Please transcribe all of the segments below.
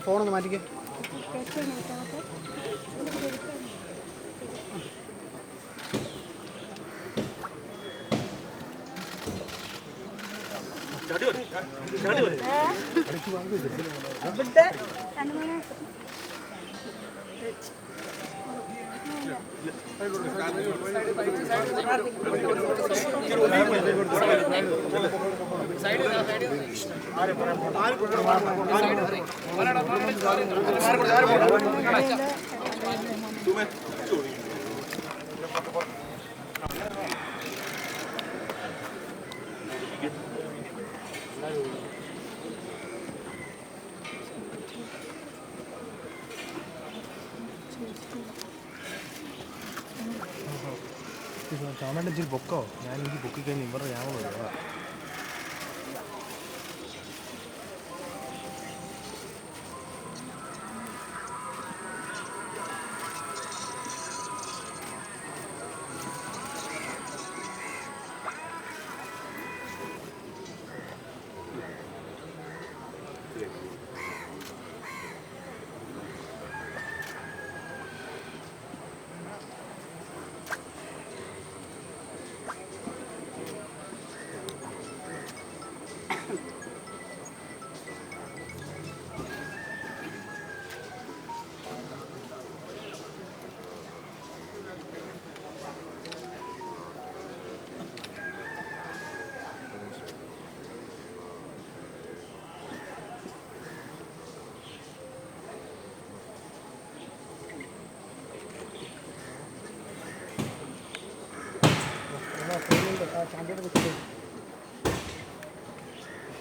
ഫോണൊന്ന് മാറ്റിക്കേ. ചുമയുടെ ഇച്ചിരി പൊക്കോ. ഞാൻ എനിക്ക് പൊക്കി കഴിഞ്ഞ് ഇവരുടെ ഞാനുള്ളൂ.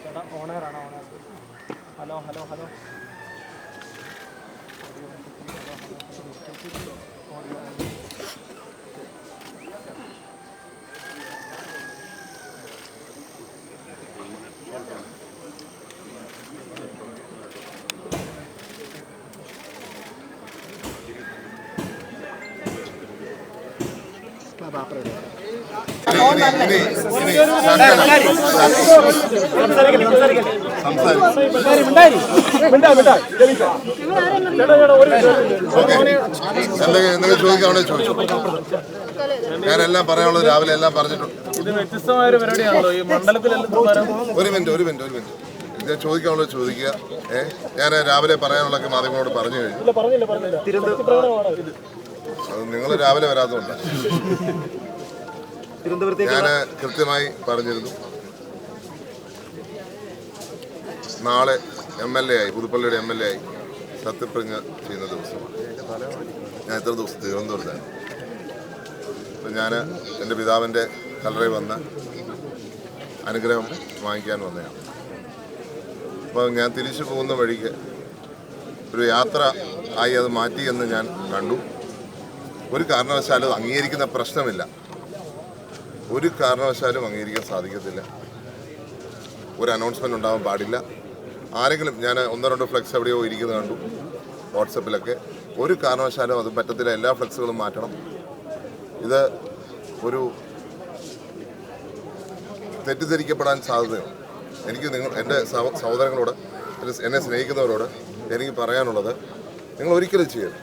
ചേട്ടാ ഓണറാണ്. Hello hello hello. എന്തെങ്കിലും ചോദിക്കാണോ ചോദിച്ചു. ഞാനെല്ലാം പറയാനുള്ളത് രാവിലെ എല്ലാം പറഞ്ഞിട്ടുണ്ട്. ഒരു മിനിറ്റ് ഇത് ചോദിക്കാനുള്ളത് ചോദിക്കുക. ഞാൻ രാവിലെ പറയാനുള്ളതൊക്കെ മാധ്യമങ്ങളോട് പറഞ്ഞു കഴിഞ്ഞു. അത് നിങ്ങൾ രാവിലെ വരാത്തതുകൊണ്ട് ഞാൻ കൃത്യമായി പറഞ്ഞിരുന്നു. നാളെ MLA ആയി, പുതുപ്പള്ളിയുടെ MLA ആയി സത്യപ്രതിജ്ഞ ചെയ്യുന്ന ദിവസമാണ്. ഞാൻ ഇത്ര ദിവസം തിരുവനന്തപുരത്താണ്. അപ്പം ഞാൻ എൻ്റെ പിതാവിൻ്റെ കല്ലറയിൽ വന്ന് അനുഗ്രഹം വാങ്ങിക്കാൻ വന്നതാണ്. അപ്പോൾ ഞാൻ തിരിച്ചു പോകുന്ന വഴിക്ക് ഒരു യാത്ര ആയി അത് മാറ്റി എന്ന് ഞാൻ കണ്ടു. ഒരു കാരണവശാലും അത് അംഗീകരിക്കുന്ന പ്രശ്നമില്ല. ഒരു കാരണവശാലും അംഗീകരിക്കാൻ സാധിക്കത്തില്ല. ഒരു അനൗൺസ്മെൻറ്റ് ഉണ്ടാവാൻ പാടില്ല. ആരെങ്കിലും ഞാൻ 1-2 ഫ്ലെക്സ് എവിടെയോ ഇരിക്കുന്നത് കണ്ടു വാട്സപ്പിലൊക്കെ. ഒരു കാരണവശാലും അത് പറ്റത്തില്ല. എല്ലാ ഫ്ലെക്സുകളും മാറ്റണം. ഇത് ഒരു തെറ്റിദ്ധരിക്കപ്പെടാൻ സാധ്യതയുണ്ട്. എനിക്ക് എൻ്റെ സഹോദരങ്ങളോട്, എന്നെ സ്നേഹിക്കുന്നവരോട് എനിക്ക് പറയാനുള്ളത്, നിങ്ങൾ ഒരിക്കലും ചെയ്യരുത്.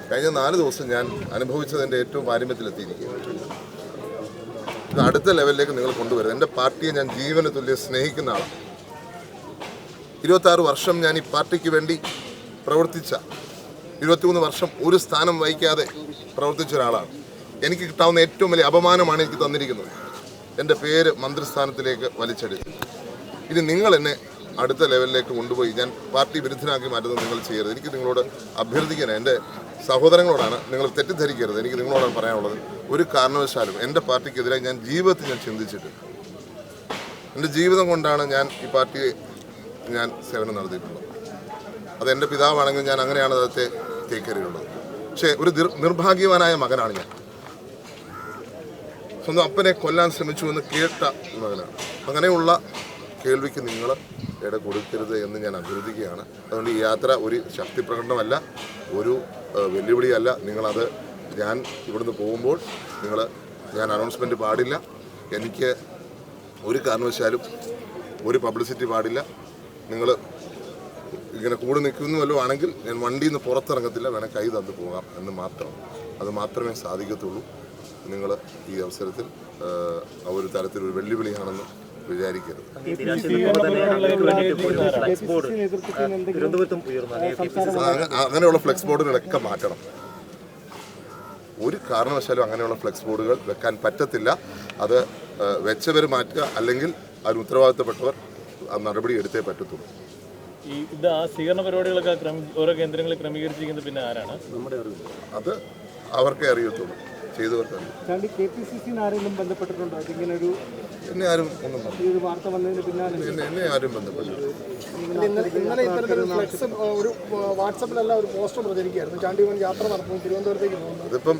കഴിഞ്ഞ 4 ദിവസം ഞാൻ അനുഭവിച്ചതിൻ്റെ ഏറ്റവും പാരമ്യത്തിലെത്തിയിരിക്കുകയാണ്. ഇത് അടുത്ത ലെവലിലേക്ക് നിങ്ങൾ കൊണ്ടുവരുന്നത്. എൻ്റെ പാർട്ടിയെ ഞാൻ ജീവന് തുല്യം സ്നേഹിക്കുന്ന ആളാണ്. 26 വർഷം ഞാൻ ഈ പാർട്ടിക്ക് വേണ്ടി പ്രവർത്തിച്ച, 23 വർഷം ഒരു സ്ഥാനം വഹിക്കാതെ പ്രവർത്തിച്ച ഒരാളാണ്. എനിക്ക് കിട്ടാവുന്ന ഏറ്റവും വലിയ അപമാനമാണ് എനിക്ക് തന്നിരിക്കുന്നത്. എൻ്റെ പേര് മന്ത്രിസ്ഥാനത്തിലേക്ക് വലിച്ചെടുത്തു. ഇനി നിങ്ങൾ എന്നെ അടുത്ത ലെവലിലേക്ക് കൊണ്ടുപോയി ഞാൻ പാർട്ടി വിരുദ്ധനാക്കി മാറ്റുന്നത് നിങ്ങൾ ചെയ്യരുത്. എനിക്ക് നിങ്ങളോട് അഭ്യർത്ഥിക്കാനാണ്, എൻ്റെ സഹോദരങ്ങളോടാണ്. നിങ്ങൾ തെറ്റിദ്ധരിക്കരുത്. എനിക്ക് നിങ്ങളോടാണ് പറയാനുള്ളത്. ഒരു കാരണവശാലും എൻ്റെ പാർട്ടിക്കെതിരായി ഞാൻ ജീവിതത്തിൽ ഞാൻ ചിന്തിച്ചിട്ടില്ല. എൻ്റെ ജീവിതം കൊണ്ടാണ് ഞാൻ ഈ പാർട്ടിയെ ഞാൻ സേവനം നടത്തിയിട്ടുള്ളത്. അതെൻ്റെ പിതാവാണെങ്കിൽ ഞാൻ അങ്ങനെയാണ് അദ്ദേഹത്തെ തേക്കറിയുള്ളത്. പക്ഷേ ഒരു നിർഭാഗ്യവാനായ മകനാണ് ഞാൻ. സ്വന്തം അപ്പനെ കൊല്ലാൻ ശ്രമിച്ചു എന്ന് കേട്ട മകനാണ്. അങ്ങനെയുള്ള കേൾവിക്ക് നിങ്ങൾ കൊടുക്കരുത് എന്ന് ഞാൻ അഭ്യർത്ഥിക്കുകയാണ്. അതുകൊണ്ട് ഈ യാത്ര ഒരു ശക്തി പ്രകടനമല്ല, ഒരു വെല്ലുവിളിയല്ല. നിങ്ങളത് ഞാൻ ഇവിടുന്ന് പോകുമ്പോൾ ഞാൻ അനൗൺസ്മെൻറ്റ് പാടില്ല. എനിക്ക് ഒരു കാരണവശാലും ഒരു പബ്ലിസിറ്റി പാടില്ല. നിങ്ങൾ ഇങ്ങനെ കൂടെ നിൽക്കുന്നു വല്ലതും ആണെങ്കിൽ ഞാൻ വണ്ടിയിൽ നിന്ന് പുറത്തിറങ്ങത്തില്ല, വേണേൽ കൈ തന്നു പോകാം എന്ന് മാത്രം. അത് മാത്രമേ സാധിക്കത്തുള്ളൂ. നിങ്ങൾ ഈ അവസരത്തിൽ ഒരു തരത്തിലൊരു വെല്ലുവിളിയാണെന്ന് വിചാരിക്കരുത്. അങ്ങനെയുള്ള ഫ്ലെക്സ് ബോർഡുകളൊക്കെ മാറ്റണം. ഒരു കാരണവശാലും അങ്ങനെയുള്ള ഫ്ലെക്സ് ബോർഡുകൾ വെക്കാൻ പറ്റത്തില്ല. അത് വെച്ചവർ മാറ്റുക, അല്ലെങ്കിൽ അതിന് ഉത്തരവാദിത്തപ്പെട്ടവർ ആ നടപടി എടുത്തേ പറ്റത്തുള്ളൂ. ഇത് ആ സ്വീകരണ പരിപാടികളൊക്കെ ഓരോ കേന്ദ്രങ്ങളിൽ ക്രമീകരിച്ചിരിക്കുന്നത് പിന്നെ ആരാണ്? അത് അവർക്കേ അറിയത്തുള്ളൂ, ചെയ്തവർക്ക് അറിയാം. എന്നെ ആരും ഒന്നും എന്നെ ആരും ബന്ധപ്പെട്ടു. അതിപ്പം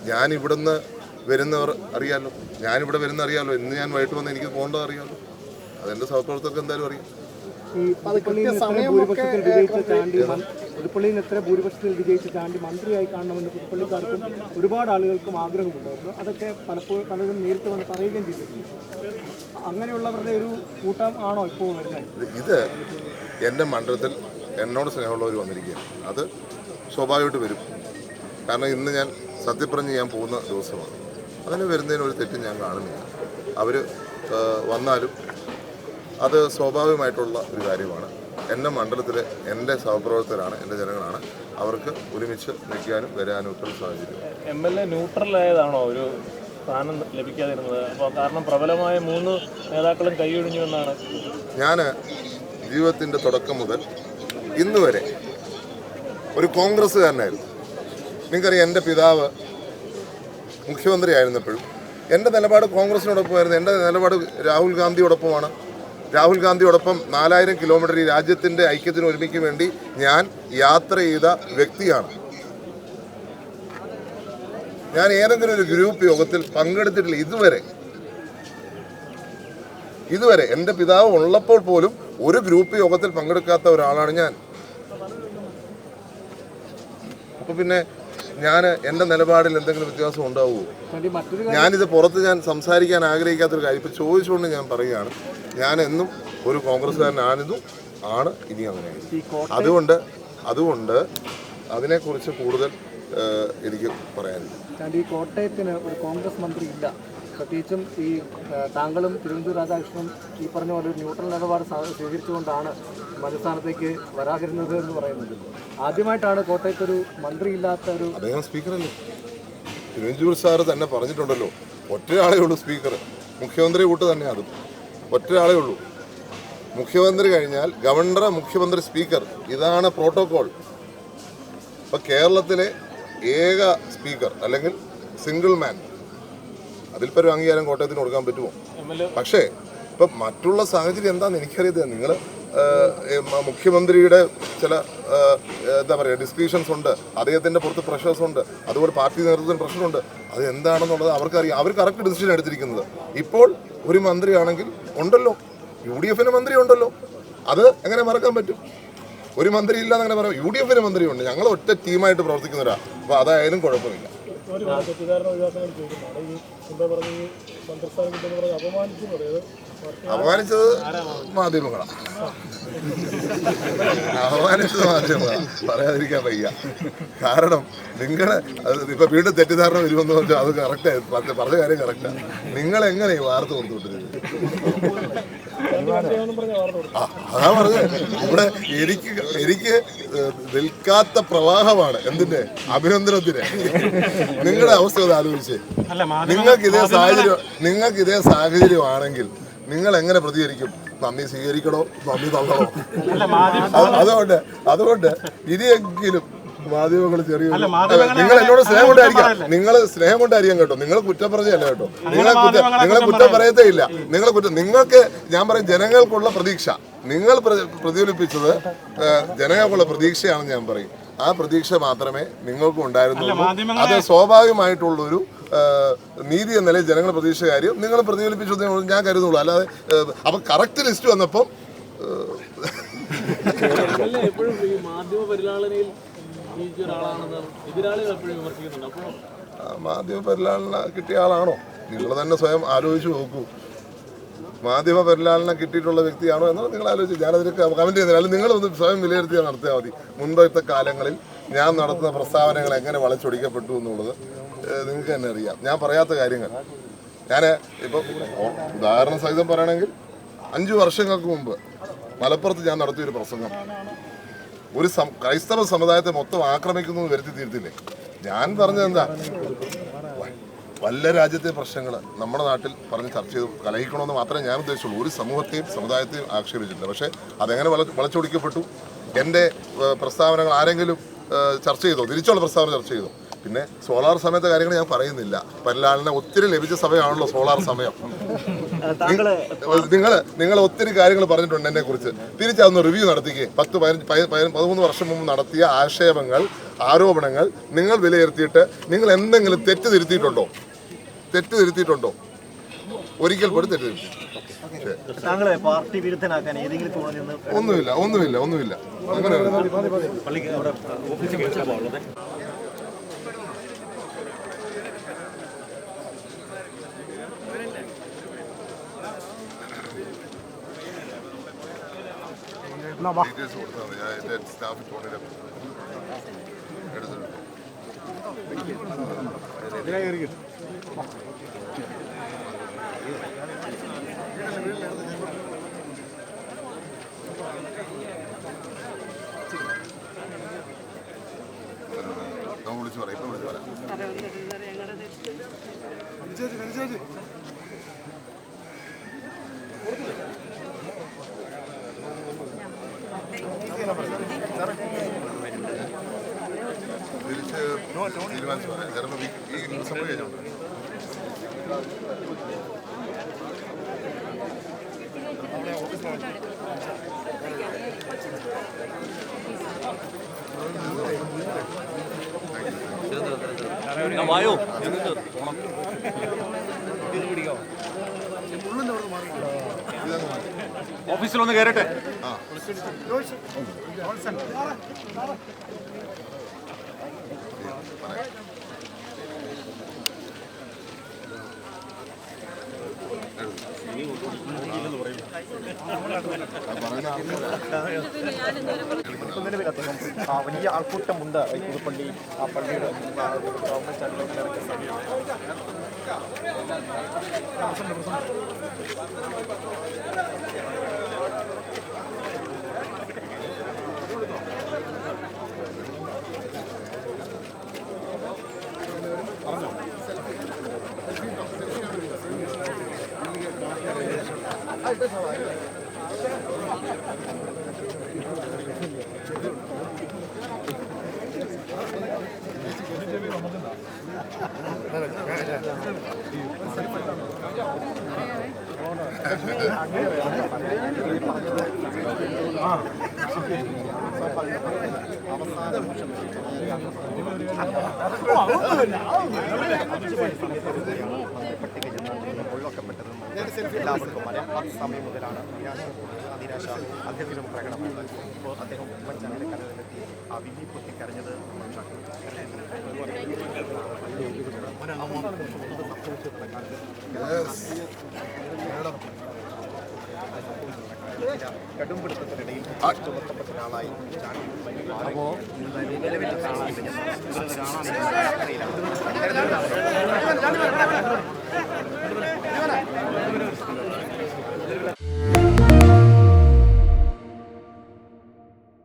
ഞാൻ ഇവിടുന്ന് വരുന്നവർ അറിയാമല്ലോ, ഞാനിവിടെ വരുന്ന അറിയാമല്ലോ, ഇന്ന് ഞാൻ വൈകിട്ട് വന്ന് എനിക്ക് പോകേണ്ടത് അറിയാമല്ലോ. അതെൻ്റെ സഹപ്രവർത്തകർക്ക് എന്തായാലും അറിയാം. പുതുപ്പള്ളിയിൽ എത്ര ഭൂരിപക്ഷത്തിൽ വിജയിച്ച് ചാണ്ടി മന്ത്രിയായി കാണണമെന്ന് പുതുപ്പള്ളിക്കാർക്കും ഒരുപാട് ആളുകൾക്കും ആഗ്രഹമുണ്ടായിരുന്നു. അതൊക്കെ പലരും നേരിട്ട് വന്ന് പറയുകയും ചെയ്തിട്ടുണ്ട്. അങ്ങനെയുള്ളവരുടെ ഒരു കൂട്ടം ആണോ ഇപ്പോൾ വരുന്നത്? ഇത് എൻ്റെ മണ്ഡലത്തിൽ എന്നോട് സ്നേഹമുള്ളവർ വന്നിരിക്കുകയാണ്. അത് സ്വാഭാവികമായിട്ട് വരും. കാരണം ഇന്ന് ഞാൻ സത്യപ്രതിജ്ഞ ചെയ്യാൻ പോകുന്ന ദിവസമാണ്. അതിന് വരുന്നതിന് ഒരു തെറ്റും ഞാൻ കാണുന്നില്ല. അവർ വന്നാലും അത് സ്വാഭാവികമായിട്ടുള്ള ഒരു കാര്യമാണ്. എൻ്റെ മണ്ഡലത്തിലെ എൻ്റെ സഹപ്രവർത്തകരാണ്, എൻ്റെ ജനങ്ങളാണ്. അവർക്ക് ഒരുമിച്ച് നിൽക്കാനും വരാനും ഒക്കെ സാഹചര്യം. MLA ന്യൂട്രലായതാണോ ഒരു സ്ഥാനം ലഭിക്കാതിരുന്നത്? അപ്പോൾ കാരണം പ്രബലമായ 3 നേതാക്കളും കൈയൊഴിഞ്ഞു എന്നാണ്. ഞാൻ ജീവിതത്തിൻ്റെ തുടക്കം മുതൽ ഇന്ന് വരെ ഒരു കോൺഗ്രസ്സുകാരനായിരുന്നു. നിങ്ങൾക്കറിയാം, എൻ്റെ പിതാവ് മുഖ്യമന്ത്രി ആയിരുന്നപ്പോഴും എൻ്റെ നിലപാട് കോൺഗ്രസിനോടൊപ്പമായിരുന്നു. എൻ്റെ നിലപാട് രാഹുൽ ഗാന്ധിയോടൊപ്പമാണ്. രാഹുൽ ഗാന്ധിയോടൊപ്പം 4000 കിലോമീറ്റർ ഈ രാജ്യത്തിൻ്റെ ഐക്യത്തിന് ഒരുമിക്ക് വേണ്ടി ഞാൻ യാത്ര ചെയ്ത വ്യക്തിയാണ്. ഞാൻ ഏതെങ്കിലും ഒരു ഗ്രൂപ്പ് യോഗത്തിൽ പങ്കെടുത്തിട്ടില്ല ഇതുവരെ. എൻ്റെ പിതാവ് ഉള്ളപ്പോൾ പോലും ഒരു ഗ്രൂപ്പ് യോഗത്തിൽ പങ്കെടുക്കാത്ത ഒരാളാണ് ഞാൻ. അപ്പോൾ പിന്നെ എൻ്റെ നിലപാടിൽ എന്തെങ്കിലും വ്യത്യാസം ഉണ്ടാവുമോ? ഞാനിത് പുറത്ത് സംസാരിക്കാൻ ആഗ്രഹിക്കാത്തൊരു കാര്യം ഇപ്പോൾ ചോദിച്ചുകൊണ്ട് ഞാൻ പറയുകയാണ്. ഞാൻ എന്നും ഒരു കോൺഗ്രസ്സുകാരനാണിതും ആണ്, ഇനി അങ്ങനെയാണ്. അതുകൊണ്ട് അതിനെക്കുറിച്ച് കൂടുതൽ എനിക്ക് പറയാനില്ല. ഈ കോട്ടയത്തിന് ഒരു കോൺഗ്രസ് മന്ത്രി ഇല്ല. പ്രത്യേകിച്ചും ഈ താങ്കളും തിരുവനന്തപുരം രാധാകൃഷ്ണനും ഈ പറഞ്ഞ പോലെ ഒരു ന്യൂട്രൽ നിലപാട് സ്വീകരിച്ചുകൊണ്ടാണ് മന്ത്രിസ്ഥാനത്തേക്ക് വരാതിരുന്നത് എന്ന് പറയുന്നത്. ആദ്യമായിട്ടാണ് കോട്ടയത്തൊരു മന്ത്രി ഇല്ലാത്ത ഒരു. അദ്ദേഹം സ്പീക്കറല്ലേ? തിരുവഞ്ചൂർ സാറ് തന്നെ പറഞ്ഞിട്ടുണ്ടല്ലോ, ഒറ്റയാളേ ഉള്ളൂ സ്പീക്കർ. മുഖ്യമന്ത്രി കൂട്ട് തന്നെ, അതും ഒറ്റയാളേ ഉള്ളൂ. മുഖ്യമന്ത്രി കഴിഞ്ഞാൽ ഗവർണർ, മുഖ്യമന്ത്രി, സ്പീക്കർ. ഇതാണ് പ്രോട്ടോകോൾ. ഇപ്പം കേരളത്തിലെ ഏക സ്പീക്കർ അല്ലെങ്കിൽ സിംഗിൾ മാൻ, അതിൽപ്പൊരു അംഗീകാരം കോട്ടയത്തിന് കൊടുക്കാൻ പറ്റുമോ? പക്ഷേ ഇപ്പം മറ്റുള്ള സാഹചര്യം എന്താണെന്ന് എനിക്കറിയത്തില്ല. നിങ്ങൾ മുഖ്യമന്ത്രിയുടെ ചില എന്താ പറയുക ഡിസ്ക്രിപ്ഷൻസ് ഉണ്ട്, അദ്ദേഹത്തിൻ്റെ പുറത്ത് പ്രഷേഴ്സ് ഉണ്ട്, അതുപോലെ പാർട്ടി നേതൃത്വത്തിന് പ്രഷറുണ്ട്. അത് എന്താണെന്നുള്ളത് അവർക്കറിയാം. അവർ കറക്റ്റ് ഡിസിഷൻ എടുത്തിരിക്കുന്നത്. ഇപ്പോൾ ഒരു മന്ത്രിയാണെങ്കിൽ ഉണ്ടല്ലോ, UDF മന്ത്രി ഉണ്ടല്ലോ. അത് എങ്ങനെ മറക്കാൻ പറ്റും? ഒരു മന്ത്രി ഇല്ലാന്ന് അങ്ങനെ പറയാം. UDF മന്ത്രിയുണ്ട്. ഞങ്ങൾ ഒറ്റ ടീമായിട്ട് പ്രവർത്തിക്കുന്നവരാ. അപ്പോൾ അതായാലും കുഴപ്പമില്ല. അപമാനിച്ചത് മാധ്യമങ്ങളാണ്. പറയാതിരിക്കാൻ വയ്യ. കാരണം നിങ്ങളെ ഇപ്പൊ വീണ്ടും തെറ്റിദ്ധാരണ വരുമെന്ന് വെച്ചാൽ അത് കറക്റ്റായി പറഞ്ഞ കാര്യം കറക്റ്റാണ്. നിങ്ങൾ എങ്ങനെ ഈ വാർത്ത കൊടുത്തുവിട്ടിരുന്നത്? അതാ പറഞ്ഞത്. ഇവിടെ എനിക്ക് നിൽക്കാത്ത പ്രവാഹമാണ് എന്തിന്റെ അഭിനന്ദനത്തിന്. നിങ്ങളുടെ അവസ്ഥ ഒന്ന് ആലോചിച്ചേ. നിങ്ങൾക്ക് ഇതേ സാഹചര്യമാണെങ്കിൽ നിങ്ങൾ എങ്ങനെ പ്രതികരിക്കും? നന്ദി സ്വീകരിക്കണോ, നന്ദി തള്ളണോ? അതുകൊണ്ട് ഇനിയെങ്കിലും മാധ്യമങ്ങൾ ചെറിയ നിങ്ങൾ എന്നോട് സ്നേഹം കൊണ്ടായിരിക്കാം, കേട്ടോ. നിങ്ങൾ കുറ്റം പറഞ്ഞല്ല കേട്ടോ. നിങ്ങളെ കുറ്റം പറയത്തേ ഇല്ല. നിങ്ങൾക്ക് ഞാൻ പറയും ജനങ്ങൾക്കുള്ള പ്രതീക്ഷ നിങ്ങൾ പ്രതിഫലിപ്പിച്ചത് ജനങ്ങൾക്കുള്ള പ്രതീക്ഷയാണെന്ന് ഞാൻ പറയും. ആ പ്രതീക്ഷ മാത്രമേ നിങ്ങൾക്കും ഉണ്ടായിരുന്നുള്ളൂ. അത് സ്വാഭാവികമായിട്ടുള്ളൊരു നീതി എന്ന നിലയിൽ ജനങ്ങളുടെ പ്രതീക്ഷ കാര്യം നിങ്ങൾ പ്രതിഫലിപ്പിച്ചത് ഞാൻ കരുതുള്ളൂ. അല്ലാതെ അപ്പം കറക്റ്റ് ലിസ്റ്റ് വന്നപ്പം എപ്പോഴും ഈ മാധ്യമ പരിലാളനയിൽ ജീവിച്ച ഒരാളാണെന്ന് എതിരാളികൾ എപ്പോഴും വിമർശിക്കുന്നുണ്ട്. അപ്പോൾ മാധ്യമ പരിലാളന കിട്ടിയ ആളാണോ? നിങ്ങൾ തന്നെ സ്വയം ആലോചിച്ച് നോക്കൂ. മാധ്യമ പരിലാളന കിട്ടിയിട്ടുള്ള വ്യക്തിയാണോ എന്നാണ് നിങ്ങൾ ആലോചിച്ച്. ഞാനതിന് കമൻറ്റ് ചെയ്യുന്നില്ല. അല്ലെങ്കിൽ നിങ്ങളൊന്ന് സ്വയം വിലയിരുത്തി നടത്തിയാൽ മതി. മുൻപത്തെ കാലങ്ങളിൽ ഞാൻ നടത്തുന്ന പ്രസ്താവനകൾ എങ്ങനെ വളച്ചൊടിക്കപ്പെട്ടു എന്നുള്ളത് നിങ്ങൾക്ക് തന്നെ അറിയാം. ഞാൻ പറയാത്ത കാര്യങ്ങൾ ഞാൻ ഇപ്പോൾ ഉദാഹരണ സഹിതം പറയണമെങ്കിൽ 5 വർഷങ്ങൾക്ക് മുമ്പ് മലപ്പുറത്ത് ഞാൻ നടത്തിയൊരു പ്രസംഗം ഒരു ക്രൈസ്തവ സമുദായത്തെ മൊത്തം ആക്രമിക്കുന്നു വരുത്തി തീർത്തില്ലേ. ഞാൻ പറഞ്ഞത് എന്താ, വല്ല രാജ്യത്തെ പ്രശ്നങ്ങൾ നമ്മുടെ നാട്ടിൽ പറഞ്ഞ് ചർച്ച ചെയ്ത് കലഹിക്കണമെന്ന് മാത്രമേ ഞാൻ ഉദ്ദേശിച്ചുള്ളൂ. ഒരു സമൂഹത്തെയും സമുദായത്തെയും ആക്ഷേപിച്ചിട്ടില്ല. പക്ഷേ അതെങ്ങനെ വളച്ചൊടിക്കപ്പെട്ടു? എൻ്റെ പ്രസ്താവനകൾ ആരെങ്കിലും ചർച്ച ചെയ്തോ? തിരിച്ചുള്ള പ്രസ്താവന ചർച്ച ചെയ്തോ? പിന്നെ സോളാർ സമയത്തെ കാര്യങ്ങൾ ഞാൻ പറയുന്നില്ല. പരിലാളിനെ ഒത്തിരി ലഭിച്ച സമയമാണല്ലോ സോളാർ സമയം. നിങ്ങൾ ഒത്തിരി കാര്യങ്ങൾ പറഞ്ഞിട്ടുണ്ട് എന്നെ കുറിച്ച്. തിരിച്ചതൊന്ന് റിവ്യൂ നടത്തിക്കേ. 13 വർഷം മുമ്പ് നടത്തിയ ആരോപണങ്ങൾ നിങ്ങൾ വിലയിരുത്തിയിട്ട് നിങ്ങൾ എന്തെങ്കിലും തെറ്റ് തിരുത്തിയിട്ടുണ്ടോ? ഒരിക്കൽ പോലും തെറ്റ് തിരുത്തി? ഒന്നുമില്ല. അങ്ങനെ ഡീറ്റെയിൽസ് കൊടുത്താൽ മതി. ഞാൻ എൻ്റെ സ്റ്റാഫ് ഫോണിൽ എടുത്തിട്ടുണ്ട്. ഞാൻ വിളിച്ചു പറയാം. ഇപ്പം വിളിച്ചു പറയാം. തിരിച്ച് തീരുമാനിച്ചു പറയാം. ചിലപ്പോൾ ഈ സംഭവം കഴിഞ്ഞോണ്ട് വായോ ഓഫീസിലൊന്ന് കയറട്ടെ. വലിയ ആൾക്കൂട്ടമുണ്ട് പുതുപ്പള്ളി ആ പള്ളിയുടെ ഗവൺമെന്റ് ചാനലിലേക്ക് എല്ലാവർക്കും അറിയാം. ആ സമയം മുതലാണ് നിരാശ അദ്ദേഹത്തിനും പ്രകടമായത്. ഇപ്പോൾ അദ്ദേഹം ഉമ്മൻചാണ്ടിയുടെ കലയിലെത്തി ആ വിങ്ങി പൊട്ടിക്കരഞ്ഞത് കടുംപിടുത്തത്തിനിടയിൽ ചുമത്തപ്പെട്ട ഒരാളായി ചാണ്ടി